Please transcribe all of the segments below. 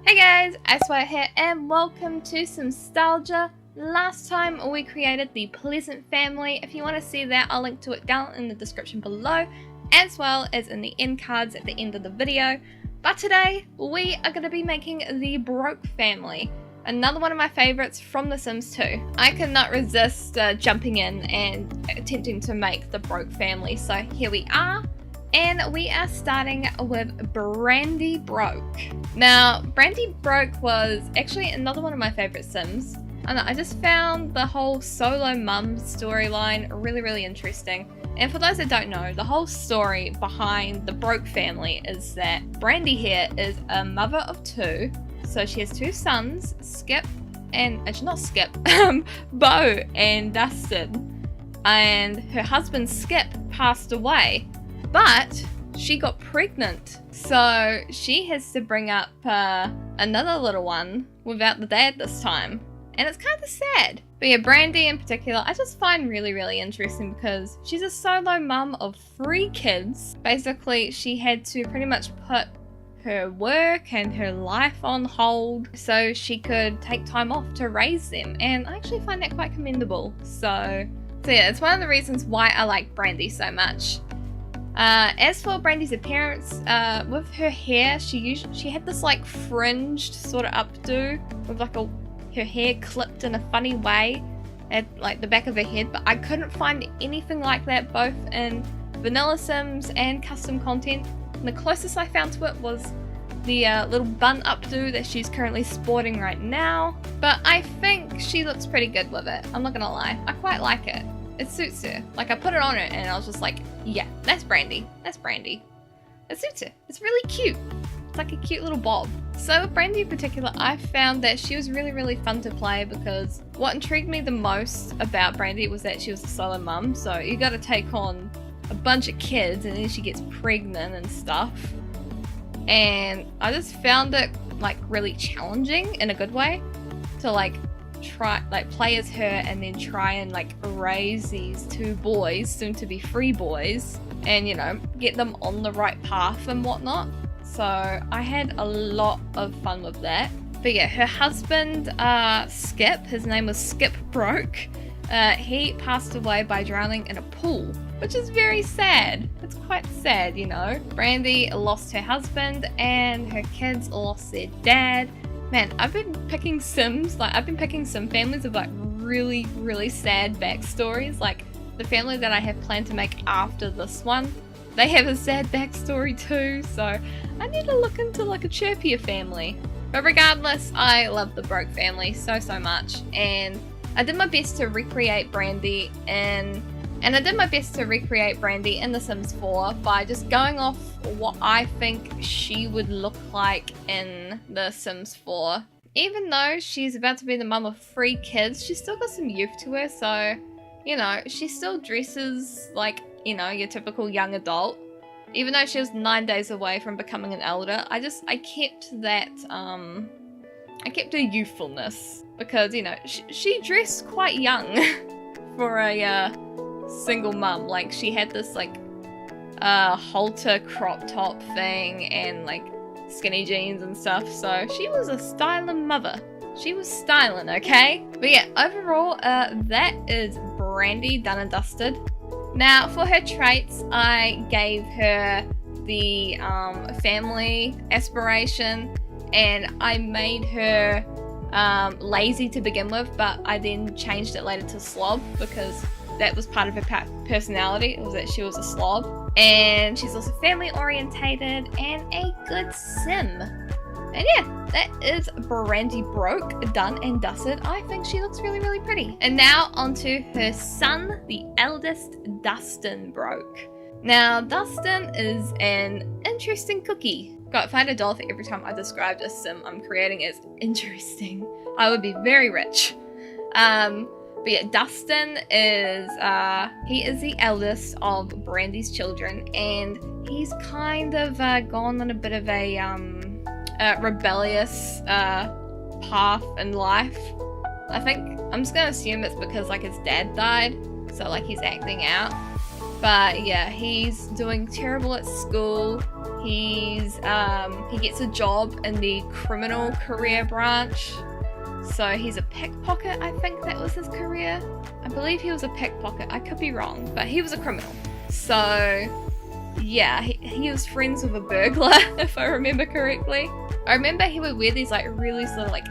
Hey guys, IceWire here and welcome to Simstalgia. Last time we created the Pleasant family. If you want to see that, I'll link to it down in the description below, as well as in the end cards at the end of the video. But today, we are going to be making the Broke family. Another one of my favorites from The Sims 2. I could not resist jumping in and attempting to make the Broke family, so here we are. And we are starting with Brandy Broke. Now, Brandy Broke was actually another one of my favorite Sims. I just found the whole solo mum storyline really interesting. And for those that don't know, the whole story behind the Broke family is that Brandy here is a mother of two. So she has two sons, Skip and, actually not Skip, Beau and Dustin. And her husband Skip passed away. But she got pregnant, so she has to bring up another little one without the dad this time. And it's kind of sad. But yeah, Brandy in particular, I just find really interesting because she's a solo mum of 3 kids. Basically, she had to pretty much put her work and her life on hold so she could take time off to raise them. And I actually find that quite commendable. So yeah, it's one of the reasons why I like Brandy so much. As for Brandy's appearance, with her hair, she had this like fringed sort of updo with like her hair clipped in a funny way at like the back of her head, but I couldn't find anything like that both in vanilla Sims and custom content. And the closest I found to it was the little bun updo that she's currently sporting right now, but I think she looks pretty good with it. I'm not gonna lie, I quite like it. It suits her. Like, I put it on her and I was just like, yeah, that's Brandy. That's Brandy. It suits her. It's really cute. It's like a cute little bob. So with Brandy in particular, I found that she was really fun to play because what intrigued me the most about Brandy was that she was a solo mum. So you gotta take on a bunch of kids and then she gets pregnant and stuff. And I just found it like really challenging in a good way to like play as her and then try and like raise these 2 boys, soon to be 3 boys, and you know, get them on the right path and whatnot. So I had a lot of fun with that. But yeah, her husband Skip, his name was Skip Broke, he passed away by drowning in a pool, which is very sad. It's quite sad, you know. Brandy lost her husband and her kids lost their dad. Man, I've been picking sim families with like really sad backstories. Like the family that I have planned to make after this one, they have a sad backstory too, so I need to look into like a chirpier family. But regardless, I love the Broke family so much, and I did my best to recreate Brandy in The Sims 4 by just going off what I think she would look like in The Sims 4. Even though she's about to be the mum of 3 kids, she's still got some youth to her, so, you know, she still dresses like, you know, your typical young adult. Even though she was 9 days away from becoming an elder, I kept that, I kept her youthfulness. Because, you know, she dressed quite young for a, single mum. Like, she had this like halter crop top thing and like skinny jeans and stuff, so she was a styling mother. She was styling, okay? But yeah, overall that is Brandy done and dusted. Now for her traits, I gave her the family aspiration, and I made her lazy to begin with, but I then changed it later to slob because that was part of her personality. It was that she was a slob. And she's also family orientated and a good sim. And yeah, that is Brandy Broke done and dusted. I think she looks really pretty. And now onto her son, the eldest, Dustin Broke. Now Dustin is an interesting cookie. God, if I had a dollar for every time I described a sim I'm creating as interesting, I would be very rich. But yeah, Dustin is, he is the eldest of Brandy's children, and he's kind of gone on a bit of a rebellious path in life. I think, I'm just gonna assume it's because like his dad died, so like he's acting out. But yeah, he's doing terrible at school. he gets a job in the criminal career branch. So he's a pickpocket, I think that was his career. I believe he was a pickpocket, I could be wrong, but he was a criminal. So yeah, he was friends with a burglar, if I remember correctly. I remember he would wear these like really sort of like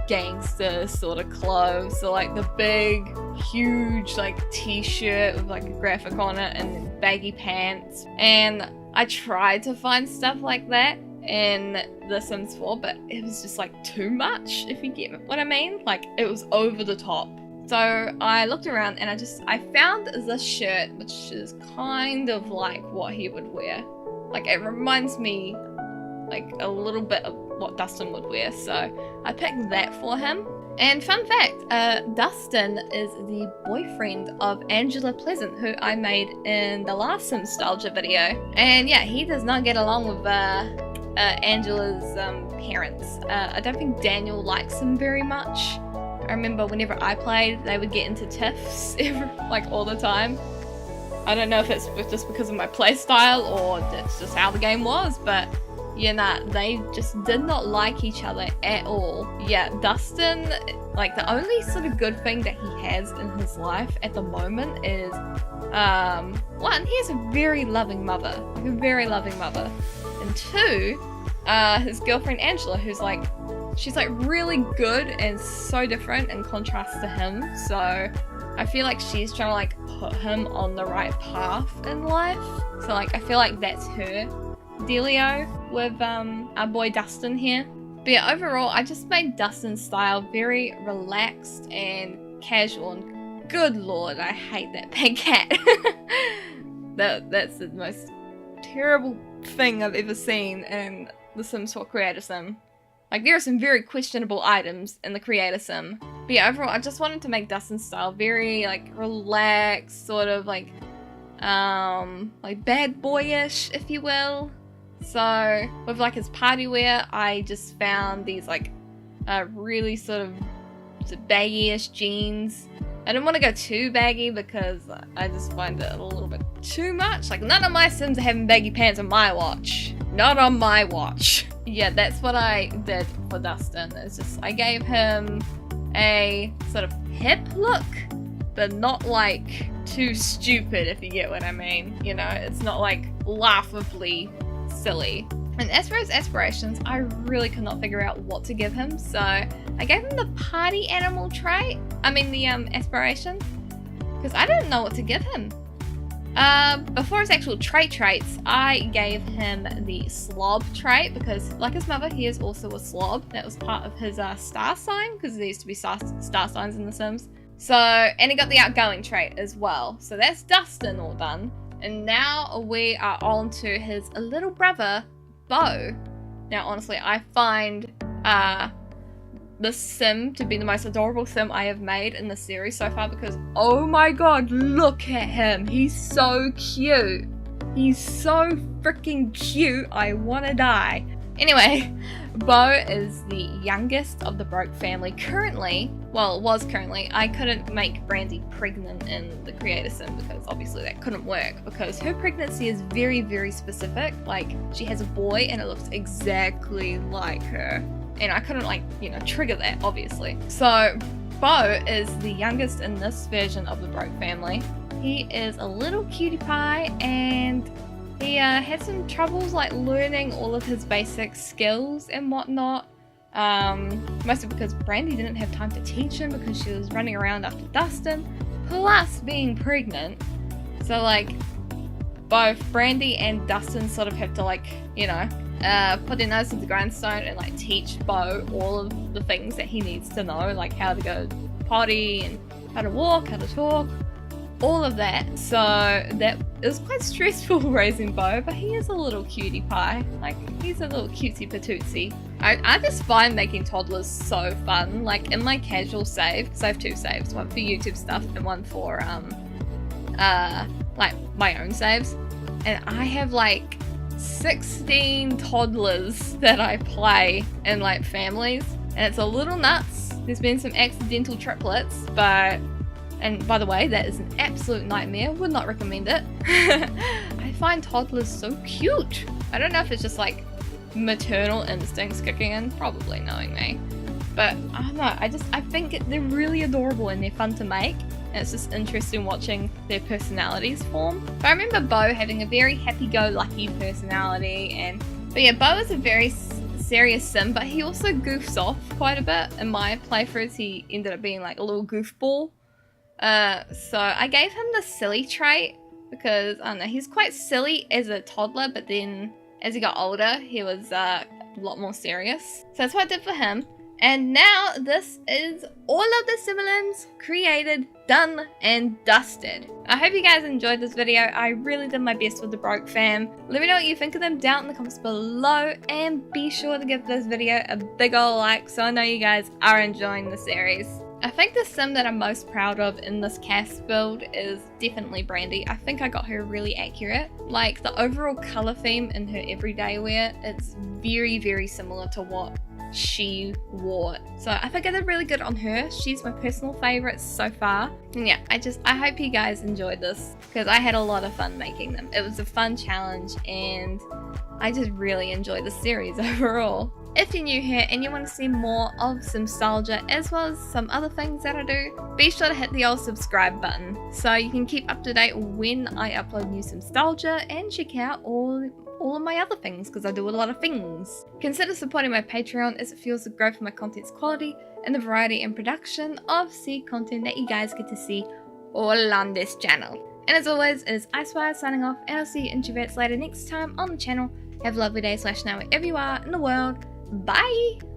gangster sort of clothes, so like the big huge like t-shirt with like a graphic on it and baggy pants. And I tried to find stuff like that in The Sims 4, but it was just like too much, if you get what I mean. Like it was over the top. So I looked around and I found this shirt, which is kind of like what he would wear. Like it reminds me like a little bit of what Dustin would wear, so I picked that for him. And fun fact, Dustin is the boyfriend of Angela Pleasant, who I made in the last Simstalgia video. And yeah, he does not get along with Angela's parents. I don't think Daniel likes him very much. I remember whenever I played, they would get into tiffs like all the time. I don't know if it's just because of my playstyle or that's just how the game was, but yeah, nah, they just did not like each other at all. Yeah, Dustin, like the only sort of good thing that he has in his life at the moment is, one, he has a very loving mother, like a very loving mother. And two, his girlfriend Angela, who's like, she's like really good and so different in contrast to him. So I feel like she's trying to like put him on the right path in life. So like I feel like that's her dealio with our boy Dustin here. But yeah, overall I just made Dustin's style very relaxed and casual, and good lord, I hate that pig cat. That's the most terrible thing I've ever seen in the Sims 4 Creator Sim. Like there are some very questionable items in the Creator Sim. But yeah, overall I just wanted to make Dustin's style very like relaxed, sort of like bad boyish, if you will. So with like his party wear, I just found these like really sort of baggy-ish jeans. I didn't want to go too baggy because I just find it a little bit too much. Like none of my Sims are having baggy pants on my watch. Not on my watch. Yeah, that's what I did for Dustin. It's just I gave him a sort of hip look, but not like too stupid, if you get what I mean. You know, it's not like laughably silly. And as for his aspirations, I really could not figure out what to give him, so I gave him the party animal trait. I mean the aspiration, because I didn't know what to give him. Before his actual traits, I gave him the slob trait, because like his mother, he is also a slob. That was part of his star sign, because there used to be star signs in The Sims. So, and he got the outgoing trait as well. So that's Dustin all done. And now we are on to his little brother, Beau. Now, honestly, I find this sim to be the most adorable sim I have made in the series so far, because oh my god, look at him. He's so cute. He's so freaking cute. I wanna die. Anyway, Beau is the youngest of the Broke family currently. Well, was currently. I couldn't make Brandy pregnant in the Creator Sim because obviously that couldn't work, because her pregnancy is very, very specific. Like, she has a boy and it looks exactly like her. And I couldn't, like, you know, trigger that, obviously. So, Beau is the youngest in this version of the Broke family. He is a little cutie pie, and he had some troubles, like, learning all of his basic skills and whatnot. Mostly because Brandy didn't have time to teach him because she was running around after Dustin, plus being pregnant. So, like, both Brandy and Dustin sort of have to, like, you know, put their nose to the grindstone and like teach Beau all of the things that he needs to know, like how to go potty and how to walk, how to talk, all of that. So that is quite stressful raising Beau, but he is a little cutie pie. Like, he's a little cutesy patootsy. I just find making toddlers so fun. Like, in my casual save, because I have two saves, one for YouTube stuff and one for like my own saves, and I have like 16 toddlers that I play in like families, and it's a little nuts. There's been some accidental triplets, but And by the way, that is an absolute nightmare. Would not recommend it. I find toddlers so cute. I don't know if it's just like maternal instincts kicking in, probably knowing me. But I don't know, I think they're really adorable and they're fun to make. And it's just interesting watching their personalities form. But I remember Beau having a very happy-go-lucky personality. But yeah, Beau is a very serious sim, but he also goofs off quite a bit. In my playthroughs, he ended up being like a little goofball. So I gave him the silly trait because, I don't know, he's quite silly as a toddler, but then as he got older, he was a lot more serious. So that's what I did for him. And now this is all of the siblings created, done, and dusted. I hope you guys enjoyed this video. I really did my best with the Broke fam. Let me know what you think of them down in the comments below, and be sure to give this video a big ol' like so I know you guys are enjoying the series. I think the sim that I'm most proud of in this cast build is definitely Brandy. I think I got her really accurate. Like, the overall colour theme in her everyday wear, it's very, very similar to what she wore. So I think I did really good on her. She's my personal favourite so far. And yeah, I hope you guys enjoyed this because I had a lot of fun making them. It was a fun challenge and I just really enjoyed the series overall. If you're new here and you want to see more of Simstalgia as well as some other things that I do, be sure to hit the old subscribe button so you can keep up to date when I upload new Simstalgia, and check out all of my other things because I do a lot of things. Consider supporting my Patreon as it fuels the growth of my content's quality and the variety and production of said content that you guys get to see all on this channel. And as always, it is IceWire signing off, and I'll see you introverts later next time on the channel. Have a lovely day / night wherever you are in the world. Bye!